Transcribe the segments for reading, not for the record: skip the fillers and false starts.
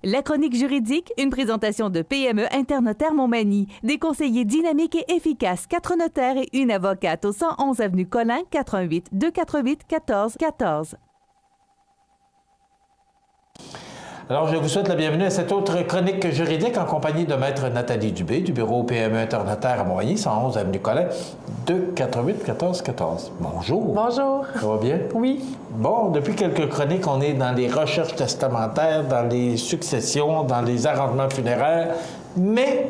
La chronique juridique, une présentation de PME Internotaire Montmagny. Des conseillers dynamiques et efficaces, 4 notaires et une avocate au 111 avenue Collin, 418 248 14 14. Alors, je vous souhaite la bienvenue à cette autre chronique juridique en compagnie de Maître Nathalie Dubé du bureau PME Internotaire à Montmagny, 111 avenue Collin, 248 14 14. Bonjour. Bonjour. Ça va bien? Oui. Bon, depuis quelques chroniques, on est dans les recherches testamentaires, dans les successions, dans les arrangements funéraires, mais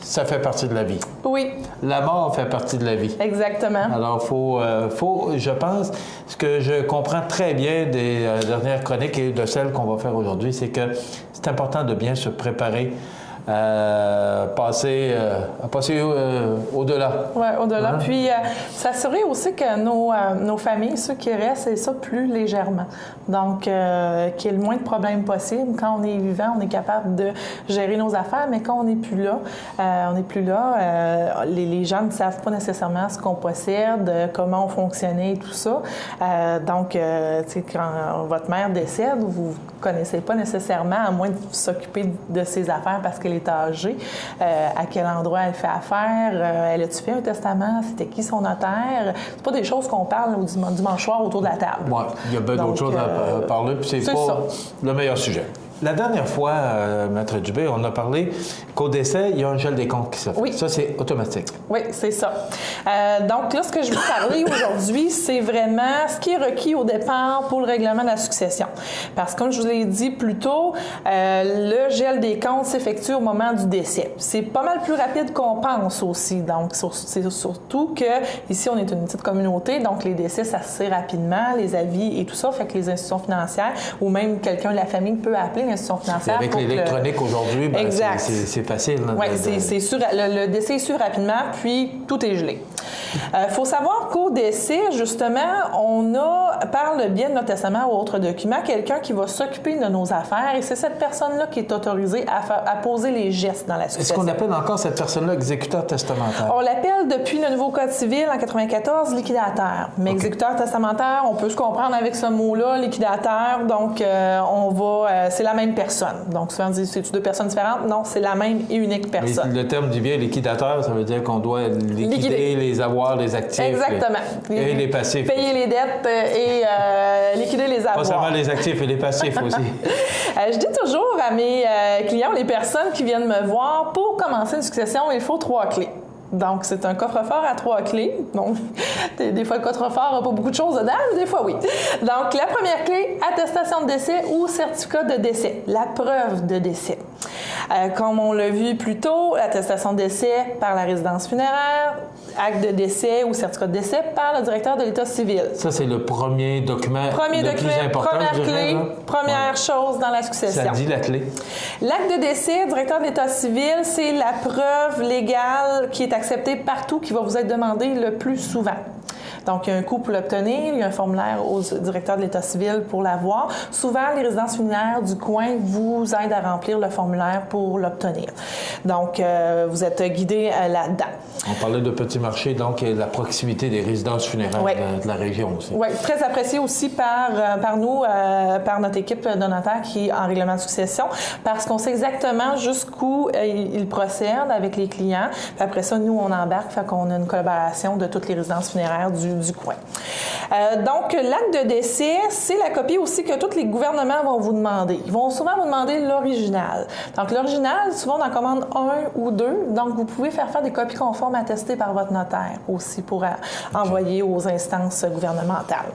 ça fait partie de la vie. Oui. La mort fait partie de la vie. Exactement. Alors, je pense, ce que je comprends très bien des dernières chroniques et de celles qu'on va faire aujourd'hui, c'est que c'est important de bien se préparer à passer au-delà. Oui, au-delà. Hein? Puis, s'assurer aussi que nos familles, ceux qui restent, c'est ça plus légèrement. Donc, qu'il y ait le moins de problèmes possible. Quand on est vivant, on est capable de gérer nos affaires, mais quand on n'est plus là, les gens ne savent pas nécessairement ce qu'on possède, comment on fonctionnait et tout ça. Donc, tu sais, quand votre mère décède, vous ne connaissez pas nécessairement, à moins de s'occuper de ses affaires parce qu'elle est âgée, à quel endroit elle fait affaire, elle a-tu fait un testament, c'était qui son notaire. C'est pas des choses qu'on parle au dimanche soir autour de la table. Oui, il y a bien d'autres choses à parler, puis c'est pas le meilleur sujet. La dernière fois, Maître Dubé, on a parlé qu'au décès, il y a un gel des comptes qui se fait. Oui. Ça, c'est automatique. Oui, c'est ça. Donc là, ce que je veux parler aujourd'hui, c'est vraiment ce qui est requis au départ pour le règlement de la succession. Parce que, comme je vous l'ai dit plus tôt, le gel des comptes s'effectue au moment du décès. C'est pas mal plus rapide qu'on pense aussi. Donc, c'est surtout que ici, on est une petite communauté, donc les décès, ça se sait rapidement, les avis et tout ça, fait que les institutions financières ou même quelqu'un de la famille peut appeler l'institution financière. Et avec l'électronique aujourd'hui, ben, c'est facile. Oui, le décès est su rapidement, puis tout est gelé. Faut savoir qu'au décès, justement, on a, par le biais de notre testament ou autre document, quelqu'un qui va s'occuper de nos affaires et c'est cette personne-là qui est autorisée à poser les gestes dans la succession. Est-ce qu'on appelle encore cette personne-là exécuteur testamentaire? On l'appelle depuis le nouveau Code civil en 94 liquidateur. Mais exécuteur testamentaire, on peut se comprendre avec ce mot-là, liquidateur. Donc, c'est la même personne. Donc, souvent on dit, c'est-tu deux personnes différentes? Non, c'est la même et unique personne. Mais le terme dit bien liquidateur, ça veut dire qu'on doit liquider les avoirs, les actifs. Exactement. Et les passifs. Payer les dettes et liquider les avoirs. Pas seulement les actifs et les passifs aussi. Je dis toujours à mes clients, les personnes qui viennent me voir, pour commencer une succession, il faut 3 clés. Donc, c'est un coffre-fort à 3 clés. Donc, des fois, le coffre-fort n'a pas beaucoup de choses dedans, mais des fois, oui. Donc, la première clé, attestation de décès ou certificat de décès, la preuve de décès. Comme on l'a vu plus tôt, attestation de décès par la résidence funéraire, acte de décès ou certificat de décès par le directeur de l'État civil. Ça, c'est le premier document le plus important. Première clé, première chose dans la succession. Ça dit la clé. L'acte de décès, directeur de l'État civil, c'est la preuve légale qui est acceptée partout, qui va vous être demandée le plus souvent. Donc, il y a un coût pour l'obtenir, il y a un formulaire au directeur de l'État civil pour l'avoir. Souvent, les résidences funéraires du coin vous aident à remplir le formulaire pour l'obtenir. Donc, vous êtes guidé là-dedans. On parlait de Petit Marché, donc la proximité des résidences funéraires de la région aussi. Oui, très apprécié aussi par nous, par notre équipe de notaires qui est en règlement de succession, parce qu'on sait exactement jusqu'où ils procèdent avec les clients. Puis après ça, nous, on embarque, fait qu'on a une collaboration de toutes les résidences funéraires du coin. Donc, l'acte de décès, c'est la copie aussi que tous les gouvernements vont vous demander. Ils vont souvent vous demander l'original. Donc, l'original, souvent, on en commande 1 ou 2. Donc, vous pouvez faire des copies conformes attestées par votre notaire aussi pour envoyer aux instances gouvernementales.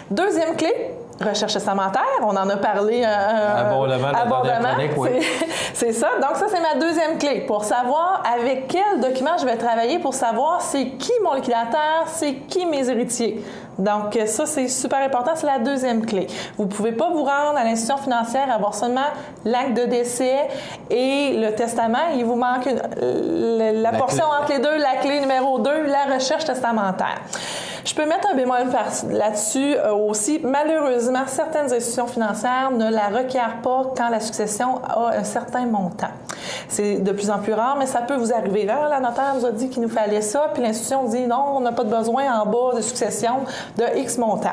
Deuxième clé, recherche testamentaire. On en a parlé abondamment. C'est ça. Donc, ça, c'est ma deuxième clé pour savoir avec quel document je vais travailler pour savoir c'est qui mon liquidateur, c'est qui mes héritiers. Donc, ça, c'est super important. C'est la deuxième clé. Vous ne pouvez pas vous rendre à l'institution financière, avoir seulement l'acte de décès et le testament. Il vous manque la portion entre les deux, la clé numéro 2, la recherche testamentaire. Je peux mettre un bémol là-dessus aussi. Malheureusement, certaines institutions financières ne la requièrent pas quand la succession a un certain montant. C'est de plus en plus rare, mais ça peut vous arriver. Là, la notaire nous a dit qu'il nous fallait ça, puis l'institution dit non, on n'a pas de besoin en bas de succession de X montant.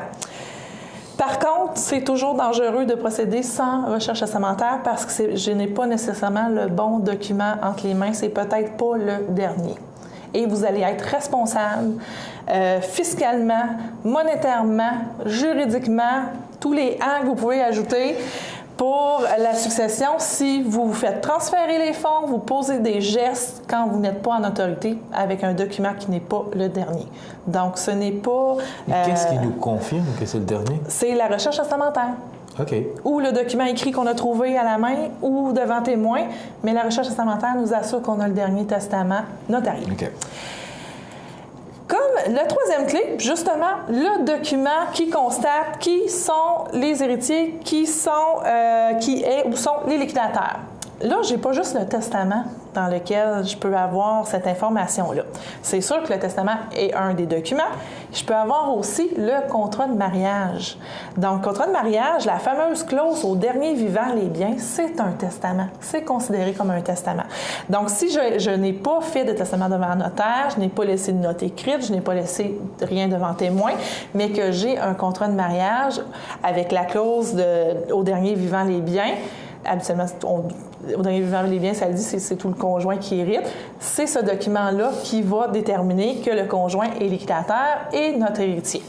Par contre, c'est toujours dangereux de procéder sans recherche testamentaire parce que je n'ai pas nécessairement le bon document entre les mains. C'est peut-être pas le dernier. Et vous allez être responsable fiscalement, monétairement, juridiquement, tous les « ans » que vous pouvez ajouter pour la succession si vous vous faites transférer les fonds, vous posez des gestes quand vous n'êtes pas en autorité avec un document qui n'est pas le dernier. Donc, ce n'est pas... Qu'est-ce qui nous confirme que c'est le dernier? C'est la recherche testamentaire. OK. Ou le document écrit qu'on a trouvé à la main ou devant témoin, mais la recherche testamentaire nous assure qu'on a le dernier testament notarié. OK. Comme la troisième clé, justement, le document qui constate qui sont les héritiers, qui est ou sont les liquidateurs. Là, j'ai pas juste le testament dans lequel je peux avoir cette information-là. C'est sûr que le testament est un des documents. Je peux avoir aussi le contrat de mariage. Donc, contrat de mariage, la fameuse clause au dernier vivant les biens, c'est un testament. C'est considéré comme un testament. Donc, si je n'ai pas fait de testament devant notaire, je n'ai pas laissé de note écrite, je n'ai pas laissé rien devant témoin, mais que j'ai un contrat de mariage avec la clause au dernier vivant les biens, habituellement, au dernier vivant les biens, ça le dit, c'est tout le conjoint qui hérite. C'est ce document-là qui va déterminer que le conjoint est liquidateur et notre héritier.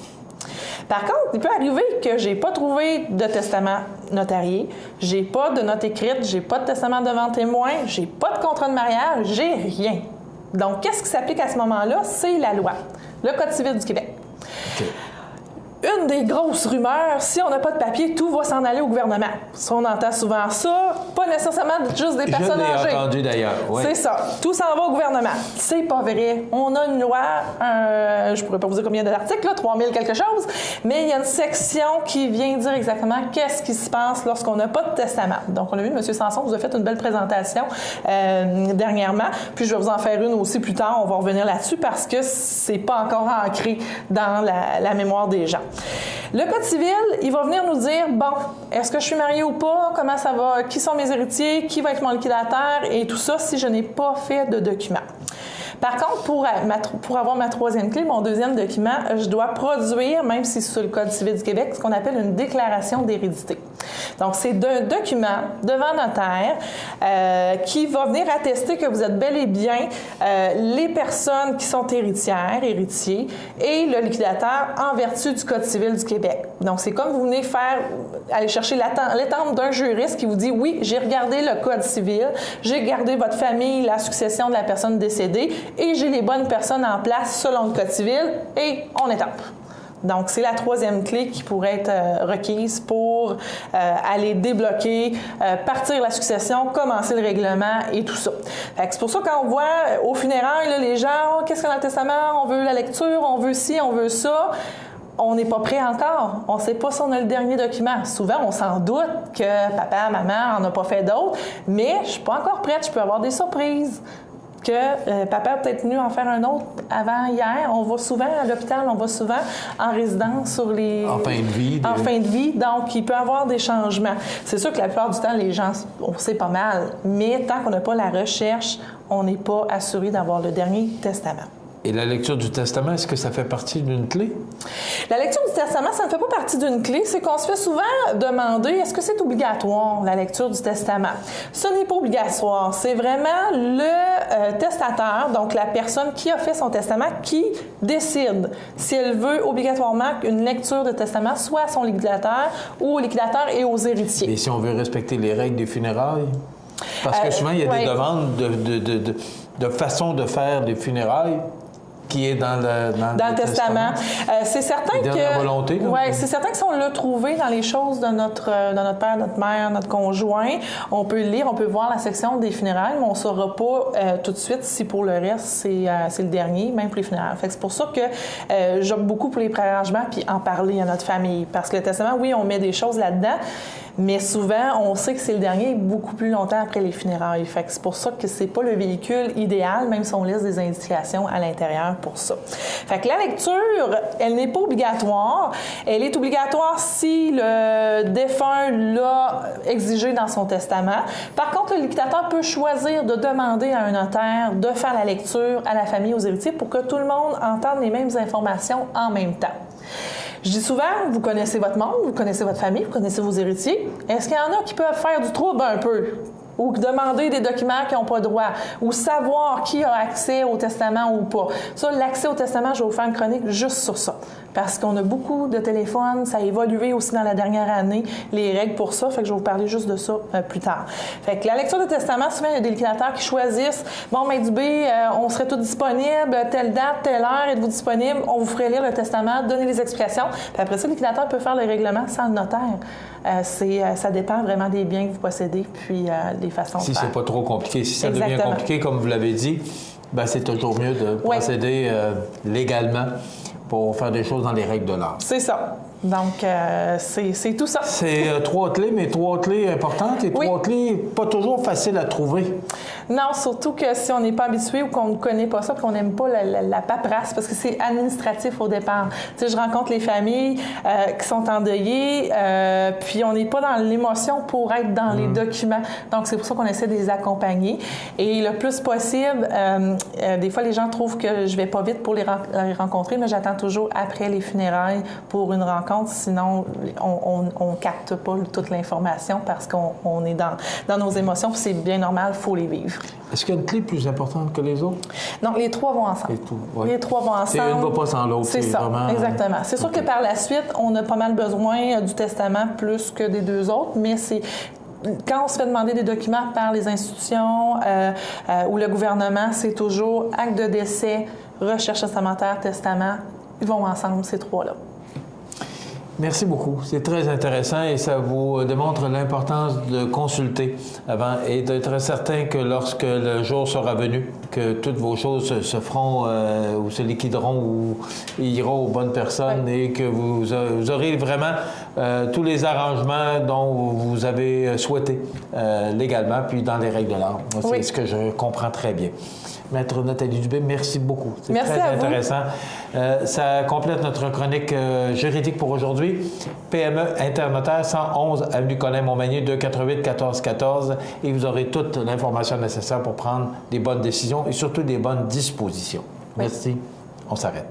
Par contre, il peut arriver que j'ai pas trouvé de testament notarié, j'ai pas de note écrite, j'ai pas de testament devant témoin, j'ai pas de contrat de mariage, j'ai rien. Donc, qu'est-ce qui s'applique à ce moment-là? C'est la loi, le Code civil du Québec. Okay. Une des grosses rumeurs, si on n'a pas de papier, tout va s'en aller au gouvernement. Ça, on entend souvent ça, pas nécessairement juste des personnes âgées. Je l'ai entendu d'ailleurs, oui. C'est ça, tout s'en va au gouvernement. C'est pas vrai. On a une loi, je pourrais pas vous dire combien d'articles, 3000 quelque chose, mais il y a une section qui vient dire exactement qu'est-ce qui se passe lorsqu'on n'a pas de testament. Donc, on a vu, M. Sanson vous a fait une belle présentation dernièrement, puis je vais vous en faire une aussi plus tard, on va revenir là-dessus parce que c'est pas encore ancré dans la mémoire des gens. Le Code civil, il va venir nous dire, bon, est-ce que je suis mariée ou pas? Comment ça va? Qui sont mes héritiers? Qui va être mon liquidateur? Et tout ça si je n'ai pas fait de document. Par contre, pour avoir ma troisième clé, mon deuxième document, je dois produire, même si c'est sur le Code civil du Québec, ce qu'on appelle une déclaration d'hérédité. Donc, c'est un document devant notaire qui va venir attester que vous êtes bel et bien les personnes qui sont héritières, héritiers, et le liquidateur en vertu du Code civil du Québec. Donc, c'est comme vous venez aller chercher l'étampe d'un juriste qui vous dit, oui, j'ai regardé le Code civil, j'ai regardé votre famille, la succession de la personne décédée, et j'ai les bonnes personnes en place selon le Code civil, et on étampe. Donc, c'est la troisième clé qui pourrait être requise pour aller débloquer, partir la succession, commencer le règlement et tout ça. Fait que c'est pour ça quand on voit au funérailles, là, les gens, oh, qu'est-ce qu'on a dans le testament? On veut la lecture, on veut ci, on veut ça. On n'est pas prêt encore. On ne sait pas si on a le dernier document. Souvent, on s'en doute que papa, maman n'en a pas fait d'autres, mais je ne suis pas encore prête. Je peux avoir des surprises. Que papa a peut-être venu en faire un autre avant hier. On va souvent à l'hôpital, on va souvent en résidence sur les... En fin de vie. En fin de vie, donc il peut y avoir des changements. C'est sûr que la plupart du temps, les gens, on sait pas mal, mais tant qu'on n'a pas la recherche, on n'est pas assuré d'avoir le dernier testament. Et la lecture du testament, est-ce que ça fait partie d'une clé? La lecture du testament, ça ne fait pas partie d'une clé. C'est qu'on se fait souvent demander, est-ce que c'est obligatoire, la lecture du testament? Ce n'est pas obligatoire. C'est vraiment le testateur, donc la personne qui a fait son testament, qui décide si elle veut obligatoirement qu'une lecture de testament soit à son liquidateur ou au liquidateur et aux héritiers. Et si on veut respecter les règles des funérailles? Parce que souvent, il y a des demandes de façon de faire des funérailles qui est dans le testament. C'est certain que... volonté, là. Oui, c'est certain que si on l'a trouvé dans les choses de notre père, notre mère, notre conjoint, on peut lire, on peut voir la section des funérailles, mais on ne saura pas tout de suite si pour le reste, c'est le dernier, même pour les funérailles. Fait que c'est pour ça que j'opte beaucoup pour les préarrangements puis en parler à notre famille. Parce que le testament, oui, on met des choses là-dedans, mais souvent, on sait que c'est le dernier beaucoup plus longtemps après les funérailles. Fait que c'est pour ça que c'est pas le véhicule idéal, même si on laisse des indications à l'intérieur pour ça. Fait que la lecture, elle n'est pas obligatoire. Elle est obligatoire si le défunt l'a exigé dans son testament. Par contre, le liquidateur peut choisir de demander à un notaire de faire la lecture à la famille, aux héritiers, pour que tout le monde entende les mêmes informations en même temps. Je dis souvent, vous connaissez votre monde, vous connaissez votre famille, vous connaissez vos héritiers. Est-ce qu'il y en a qui peuvent faire du trouble un peu? Ou demander des documents qui n'ont pas droit, ou savoir qui a accès au testament ou pas. Ça, l'accès au testament, je vais vous faire une chronique juste sur ça. Parce qu'on a beaucoup de téléphones, ça a évolué aussi dans la dernière année, les règles pour ça, fait que je vais vous parler juste de ça plus tard. Fait que la lecture de testament, souvent, il y a des liquidateurs qui choisissent, bon, Maître Dubé, on serait tous disponibles, telle date, telle heure, êtes-vous disponible, on vous ferait lire le testament, donner les explications, puis après ça, le liquidateur peut faire le règlement sans le notaire. Ça dépend vraiment des biens que vous possédez, puis des façons de faire. Si c'est pas trop compliqué. Si ça Exactement. devient compliqué, comme vous l'avez dit, ben c'est toujours mieux de procéder légalement pour faire des choses dans les règles de l'art. C'est ça. Donc, c'est tout ça. C'est 3 clés, mais 3 clés importantes et 3 clés pas toujours faciles à trouver. Non, surtout que si on n'est pas habitué ou qu'on ne connaît pas ça, qu'on n'aime pas la paperasse, parce que c'est administratif au départ. Tu sais, je rencontre les familles qui sont endeuillées, puis on n'est pas dans l'émotion pour être dans les documents. Donc, c'est pour ça qu'on essaie de les accompagner. Et le plus possible, des fois, les gens trouvent que je vais pas vite pour les rencontrer, mais j'attends toujours après les funérailles pour une rencontre. Sinon, on ne capte pas toute l'information parce qu'on est dans nos émotions, puis c'est bien normal, il faut les vivre. Est-ce qu'il y a une clé plus importante que les autres? Non, les 3 vont ensemble. Les 3 vont ensemble. Une ne va pas sans l'autre. C'est ça, vraiment... exactement. C'est sûr que par la suite, on a pas mal besoin du testament plus que des 2 autres, mais c'est... Quand on se fait demander des documents par les institutions ou le gouvernement, c'est toujours acte de décès, recherche testamentaire, testament. Ils vont ensemble, ces 3-là. Merci beaucoup. C'est très intéressant et ça vous démontre l'importance de consulter avant et d'être certain que lorsque le jour sera venu, que toutes vos choses se feront ou se liquideront ou iront aux bonnes personnes et que vous aurez vraiment tous les arrangements dont vous avez souhaité légalement, puis dans les règles de l'art. C'est ce que je comprends très bien. Maître Nathalie Dubé, merci beaucoup. C'est très intéressant. Ça complète notre chronique juridique pour aujourd'hui. PME Internotaire, 111 Avenue Colin-Montmagny, 248-1414. Et vous aurez toute l'information nécessaire pour prendre des bonnes décisions et surtout des bonnes dispositions. Merci. On s'arrête.